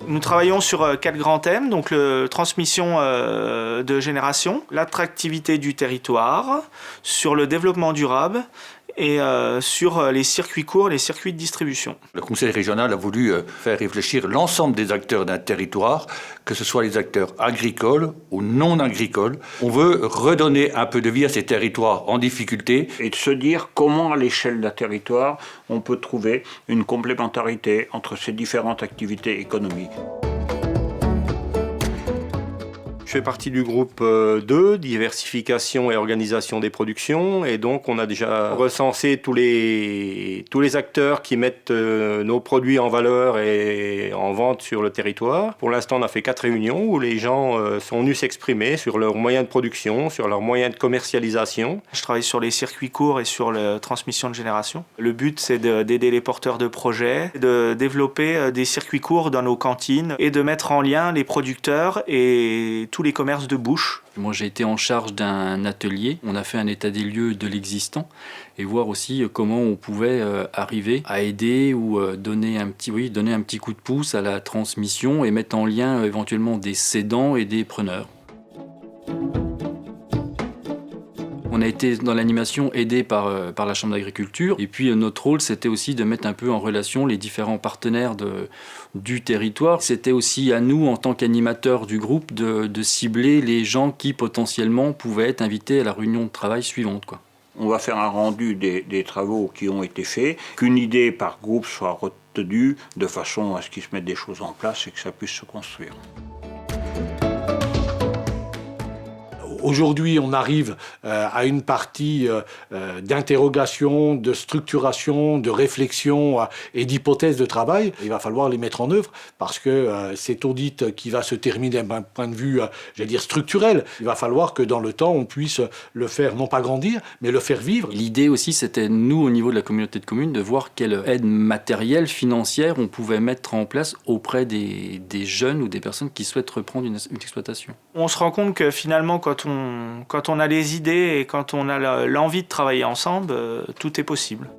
Nous travaillons sur 4 grands thèmes, donc la transmission de génération, l'attractivité du territoire, sur le développement durable et sur les circuits courts, les circuits de distribution. Le conseil régional a voulu faire réfléchir l'ensemble des acteurs d'un territoire, que ce soit les acteurs agricoles ou non agricoles. On veut redonner un peu de vie à ces territoires en difficulté. Et de se dire comment à l'échelle d'un territoire on peut trouver une complémentarité entre ces différentes activités économiques. Je fais partie du groupe 2, diversification et organisation des productions, et donc on a déjà recensé tous les acteurs qui mettent nos produits en valeur et en vente sur le territoire. Pour l'instant, on a fait 4 réunions où les gens sont venus s'exprimer sur leurs moyens de production, sur leurs moyens de commercialisation. Je travaille sur les circuits courts et sur la transmission de génération. Le but, c'est d'aider les porteurs de projets, de développer des circuits courts dans nos cantines et de mettre en lien les producteurs et tous les commerces de bouche. Moi, j'ai été en charge d'un atelier. On a fait un état des lieux de l'existant et voir aussi comment on pouvait arriver à aider ou donner un petit coup de pouce à la transmission et mettre en lien éventuellement des cédants et des preneurs. On a été dans l'animation aidé par la Chambre d'agriculture. Et puis notre rôle, c'était aussi de mettre un peu en relation les différents partenaires du territoire. C'était aussi à nous, en tant qu'animateurs du groupe, de cibler les gens qui potentiellement pouvaient être invités à la réunion de travail suivante, quoi. On va faire un rendu des travaux qui ont été faits, qu'une idée par groupe soit retenue de façon à ce qu'ils se mettent des choses en place et que ça puisse se construire. Aujourd'hui, on arrive à une partie d'interrogation, de structuration, de réflexion et d'hypothèses de travail. Il va falloir les mettre en œuvre parce que cet audit qui va se terminer d'un point de vue, structurel, il va falloir que dans le temps, on puisse le faire, non pas grandir, mais le faire vivre. L'idée aussi, c'était, nous, au niveau de la communauté de communes, de voir quelle aide matérielle, financière, on pouvait mettre en place auprès des jeunes ou des personnes qui souhaitent reprendre une exploitation. On se rend compte que finalement, quand on a les idées et quand on a l'envie de travailler ensemble, tout est possible.